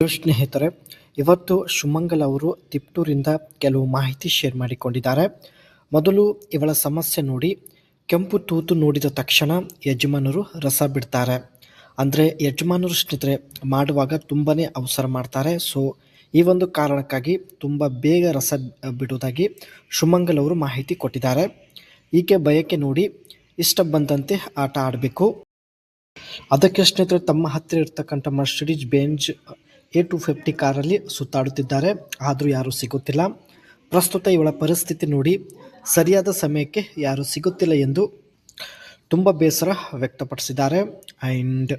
Hello ಸ್ನೇಹಿತರೆ, ಇವತ್ತು ಸುಮಂಗಲ್ ಅವರು ತಿಪ್ಟೂರಿಂದ ಕೆಲವು ಮಾಹಿತಿ ಶೇರ್ ಮಾಡಿಕೊಂಡಿದ್ದಾರೆ. ಮೊದಲು ಇವಳ ಸಮಸ್ಯೆ ನೋಡಿ, ಕೆಂಪು ತೂತು ನೋಡಿದ ತಕ್ಷಣ ಯಜಮಾನರು ರಸ ಬಿಡ್ತಾರೆ. ಅಂದರೆ ಯಜಮಾನರು ಸ್ನೇಹಿತರೆ ಮಾಡುವಾಗ ತುಂಬಾ ಅವಸರ ಮಾಡ್ತಾರೆ. ಸೊ ಈ ಒಂದು ಕಾರಣಕ್ಕಾಗಿ ತುಂಬ ಬೇಗ ರಸ ಬಿಡುವುದಾಗಿ ಸುಮಂಗಲ್ ಅವರು ಮಾಹಿತಿ ಕೊಟ್ಟಿದ್ದಾರೆ. ಈಕೆ ಬಯಕೆ ನೋಡಿ ಇಷ್ಟ ಬಂದಂತೆ ಆಟ ಆಡಬೇಕು. ಅದಕ್ಕೆ ಸ್ನೇಹಿತರೆ ತಮ್ಮ ಹತ್ತಿರ ಇರ್ತಕ್ಕಂಥ ಮರ್ಸಿಡೀಸ್ ಬೆಂಜ್ A250 ಕಾರಲ್ಲಿ ಸುತ್ತಾಡುತ್ತಿದ್ದಾರೆ. ಆದರೂ ಯಾರೂ ಸಿಗುತ್ತಿಲ್ಲ. ಪ್ರಸ್ತುತ ಇವಳ ಪರಿಸ್ಥಿತಿ ನೋಡಿ ಸರಿಯಾದ ಸಮಯಕ್ಕೆ ಯಾರೂ ಸಿಗುತ್ತಿಲ್ಲ ಎಂದು ತುಂಬ ಬೇಸರ ವ್ಯಕ್ತಪಡಿಸಿದ್ದಾರೆ. ಆ್ಯಂಡ್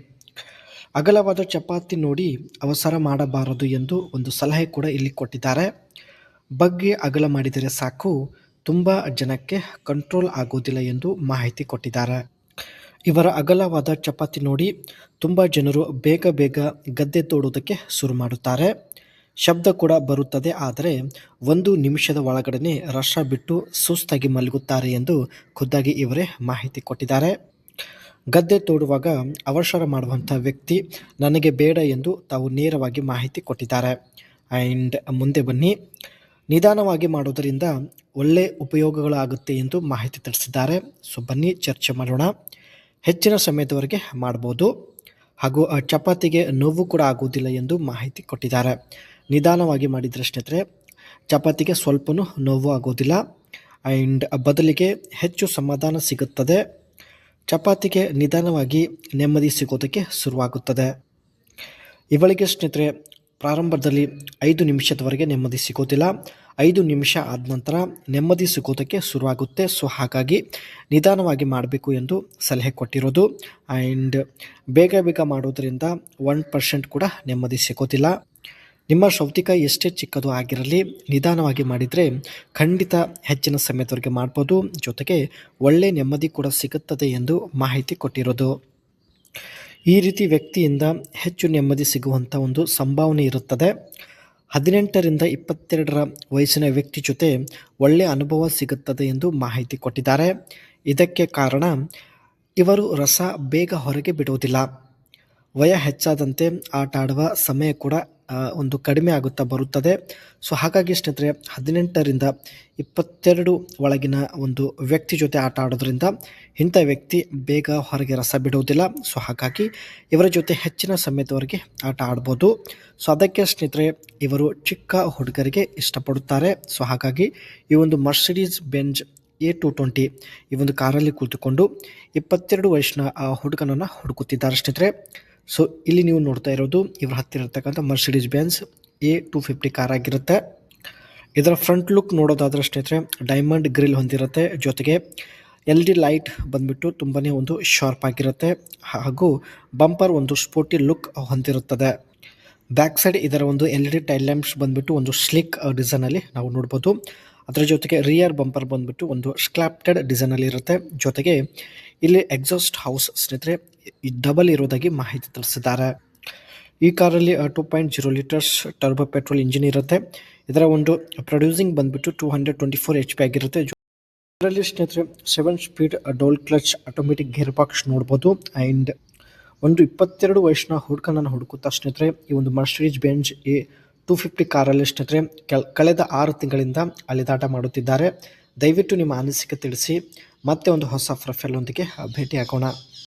ಅಗಲವಾದ ಚಪಾತಿ ನೋಡಿ ಅವಸರ ಮಾಡಬಾರದು ಎಂದು ಒಂದು ಸಲಹೆ ಕೂಡ ಇಲ್ಲಿ ಕೊಟ್ಟಿದ್ದಾರೆ. ಬಗ್ಗೆ ಅಗಲ ಮಾಡಿದರೆ ಸಾಕು, ತುಂಬ ಜನಕ್ಕೆ ಕಂಟ್ರೋಲ್ ಆಗೋದಿಲ್ಲ ಎಂದು ಮಾಹಿತಿ ಕೊಟ್ಟಿದ್ದಾರೆ. ಇವರ ಅಗಲವಾದ ಚಪಾತಿ ನೋಡಿ ತುಂಬ ಜನರು ಬೇಗ ಬೇಗ ಗದ್ದೆ ತೋಡುವುದಕ್ಕೆ ಶುರು ಮಾಡುತ್ತಾರೆ. ಶಬ್ದ ಕೂಡ ಬರುತ್ತದೆ, ಆದರೆ 1 ನಿಮಿಷದ ಒಳಗಡೆ ರಸ ಬಿಟ್ಟು ಸುಸ್ತಾಗಿ ಮಲಗುತ್ತಾರೆ ಎಂದು ಖುದ್ದಾಗಿ ಇವರೇ ಮಾಹಿತಿ ಕೊಟ್ಟಿದ್ದಾರೆ. ಗದ್ದೆ ತೋಡುವಾಗ ಅವಸರ ಮಾಡುವಂಥ ವ್ಯಕ್ತಿ ನನಗೆ ಬೇಡ ಎಂದು ತಾವು ನೇರವಾಗಿ ಮಾಹಿತಿ ಕೊಟ್ಟಿದ್ದಾರೆ. ಆ್ಯಂಡ್ ಮುಂದೆ ಬನ್ನಿ, ನಿಧಾನವಾಗಿ ಮಾಡೋದರಿಂದ ಒಳ್ಳೆ ಉಪಯೋಗಗಳಾಗುತ್ತೆ ಎಂದು ಮಾಹಿತಿ ತಿಳಿಸಿದ್ದಾರೆ. ಸೊ ಬನ್ನಿ ಚರ್ಚೆ ಮಾಡೋಣ. ಹೆಚ್ಚಿನ ಸಮಯದವರೆಗೆ ಮಾಡ್ಬೋದು, ಹಾಗೂ ಚಪಾತಿಗೆ ನೋವು ಕೂಡ ಆಗುವುದಿಲ್ಲ ಎಂದು ಮಾಹಿತಿ ಕೊಟ್ಟಿದ್ದಾರೆ. ನಿಧಾನವಾಗಿ ಮಾಡಿದರೆ ಸ್ನೇಹಿತರೆ ಚಪಾತಿಗೆ ಸ್ವಲ್ಪನೂ ನೋವು ಆಗೋದಿಲ್ಲ. ಆ್ಯಂಡ್ ಬದಲಿಗೆ ಹೆಚ್ಚು ಸಮಾಧಾನ ಸಿಗುತ್ತದೆ. ಚಪಾತಿಗೆ ನಿಧಾನವಾಗಿ ನೆಮ್ಮದಿ ಸಿಗೋದಕ್ಕೆ ಶುರುವಾಗುತ್ತದೆ. ಇವಳಿಗೆ ಸ್ನೇಹಿತರೆ ಪ್ರಾರಂಭದಲ್ಲಿ 5 ನಿಮಿಷದವರೆಗೆ ನೆಮ್ಮದಿ ಸಿಗೋದಿಲ್ಲ. 5 ನಿಮಿಷ ಆದ ನಂತರ ನೆಮ್ಮದಿ ಸಿಗೋದಕ್ಕೆ ಶುರುವಾಗುತ್ತೆ. ಸೊ ಹಾಗಾಗಿ ನಿಧಾನವಾಗಿ ಮಾಡಬೇಕು ಎಂದು ಸಲಹೆ ಕೊಟ್ಟಿರೋದು. ಆ್ಯಂಡ್ ಬೇಗ ಬೇಗ ಮಾಡೋದರಿಂದ 1% ಕೂಡ ನೆಮ್ಮದಿ ಸಿಗೋದಿಲ್ಲ. ನಿಮ್ಮ ಸೌತೆಕಾಯಿ ಎಷ್ಟೇ ಚಿಕ್ಕದು ಆಗಿರಲಿ, ನಿಧಾನವಾಗಿ ಮಾಡಿದರೆ ಖಂಡಿತ ಹೆಚ್ಚಿನ ಸಮಯದವರೆಗೆ ಮಾಡ್ಬೋದು. ಜೊತೆಗೆ ಒಳ್ಳೆ ನೆಮ್ಮದಿ ಕೂಡ ಸಿಗುತ್ತದೆ ಎಂದು ಮಾಹಿತಿ ಕೊಟ್ಟಿರೋದು. ಈ ರೀತಿ ವ್ಯಕ್ತಿಯಿಂದ ಹೆಚ್ಚು ನೆಮ್ಮದಿ ಸಿಗುವಂಥ ಒಂದು ಸಂಭಾವನೆ ಇರುತ್ತದೆ. 18ರಿಂದ 22ರ ವಯಸ್ಸಿನ ವ್ಯಕ್ತಿ ಜೊತೆ ಒಳ್ಳೆಯ ಅನುಭವ ಸಿಗುತ್ತದೆ ಎಂದು ಮಾಹಿತಿ ಕೊಟ್ಟಿದ್ದಾರೆ. ಇದಕ್ಕೆ ಕಾರಣ ಇವರು ರಸ ಬೇಗ ಹೊರಗೆ ಬಿಡುವುದಿಲ್ಲ. ವಯ ಹೆಚ್ಚಾದಂತೆ ಆಟ ಆಡುವ ಸಮಯ ಕೂಡ ಒಂದು ಕಡಿಮೆ ಆಗುತ್ತಾ ಬರುತ್ತದೆ. ಸೊ ಹಾಗಾಗಿ ಸ್ನೇಹಿತರೆ 18ರಿಂದ 22 ಒಳಗಿನ ಒಂದು ವ್ಯಕ್ತಿ ಜೊತೆ ಆಟ ಆಡೋದ್ರಿಂದ ಇಂಥ ವ್ಯಕ್ತಿ ಬೇಗ ಹೊರಗೆ ರಸ ಬಿಡುವುದಿಲ್ಲ. ಸೊ ಹಾಗಾಗಿ ಇವರ ಜೊತೆ ಹೆಚ್ಚಿನ ಸಮಯದವರೆಗೆ ಆಟ ಆಡ್ಬೋದು. ಸೊ ಅದಕ್ಕೆ ಸ್ನೇಹಿತರೆ ಇವರು ಚಿಕ್ಕ ಹುಡುಗರಿಗೆ ಇಷ್ಟಪಡುತ್ತಾರೆ. ಸೊ ಹಾಗಾಗಿ ಈ ಒಂದು ಮರ್ಸಿಡೀಸ್ ಬೆಂಜ್ A220 ಈ ಒಂದು ಕಾರಲ್ಲಿ ಕುಳಿತುಕೊಂಡು 22 ವಯಸ್ಸಿನ ಹುಡುಗನನ್ನು ಹುಡುಕುತ್ತಿದ್ದಾರೆ ಸ್ನೇಹಿತರೆ. ಸೊ ಇಲ್ಲಿ ನೀವು ನೋಡ್ತಾ ಇರೋದು ಇವರ ಹತ್ತಿರ ಇರತಕ್ಕಂಥ ಮರ್ಸಿಡೀಸ್ ಬೆಂಜ್ A250 ಕಾರ್ ಆಗಿರುತ್ತೆ. ಇದರ ಫ್ರಂಟ್ ಲುಕ್ ನೋಡೋದಾದ್ರೆ ಸ್ನೇಹಿತರೆ ಡೈಮಂಡ್ ಗ್ರಿಲ್ ಹೊಂದಿರುತ್ತೆ. ಜೊತೆಗೆ LED ಲೈಟ್ ಬಂದ್ಬಿಟ್ಟು ತುಂಬಾ ಒಂದು ಶಾರ್ಪ್ ಆಗಿರುತ್ತೆ, ಹಾಗೂ ಬಂಪರ್ ಒಂದು ಸ್ಪೋರ್ಟಿ ಲುಕ್ ಹೊಂದಿರುತ್ತದೆ. ಬ್ಯಾಕ್ ಸೈಡ್ ಇದರ ಒಂದು LED ಟೈಲ್ ಲ್ಯಾಂಪ್ಸ್ ಬಂದ್ಬಿಟ್ಟು ಒಂದು ಸ್ಲಿಕ್ ಡಿಸೈನಲ್ಲಿ ನಾವು ನೋಡ್ಬೋದು. ಅದರ ಜೊತೆಗೆ ರಿಯರ್ ಬಂಪರ್ ಬಂದ್ಬಿಟ್ಟು ಒಂದು ಸ್ಕ್ಲಾಪ್ಟೆಡ್ ಡಿಸೈನಲ್ಲಿ ಇರುತ್ತೆ. ಜೊತೆಗೆ ಇಲ್ಲಿ ಎಕ್ಸಾಸ್ಟ್ ಹೌಸ್ ಸ್ನೇಹಿತರೆ ಡಬಲ್ ಇರೋದಾಗಿ ಮಾಹಿತಿ ತಿಳಿಸಿದ್ದಾರೆ. ಈ ಕಾರಲ್ಲಿ 2.0 ಲೀಟರ್ಸ್ ಟರ್ಬೋ ಪೆಟ್ರೋಲ್ ಇಂಜಿನ್ ಇರುತ್ತೆ. ಇದರ ಒಂದು ಪ್ರೊಡ್ಯೂಸಿಂಗ್ ಬಂದ್ಬಿಟ್ಟು 224 HP ಆಗಿರುತ್ತೆ. ಇದರಲ್ಲಿ ಸ್ನೇಹಿತರೆ 7 ಸ್ಪೀಡ್ ಡೋಲ್ ಕ್ಲಚ್ ಆಟೋಮೆಟಿಕ್ ಗೇರ್ ಬಾಕ್ಸ್ ನೋಡ್ಬೋದು. ಆ್ಯಂಡ್ ಒಂದು 22 ವಯಸ್ಸಿನ ಹುಡುಗನನ್ನು ಹುಡುಕುತ್ತಾ ಸ್ನೇಹಿತರೆ ಈ ಒಂದು ಮರ್ಸಿಡೀಸ್ ಬೆಂಜ್ A250 ಕಾರಲ್ಲಿ ಸ್ನೇಹಿತರೆ ಕಳೆದ 6 ತಿಂಗಳಿಂದ ಅಲೆದಾಟ ಮಾಡುತ್ತಿದ್ದಾರೆ. ದಯವಿಟ್ಟು ನಿಮ್ಮ ಅನಿಸಿಕೆ ತಿಳಿಸಿ. ಮತ್ತೆ ಒಂದು ಹೊಸ ಪ್ರೊಫೈಲ್ ಒಂದಿಗೆ ಭೇಟಿ ಆಗೋಣ.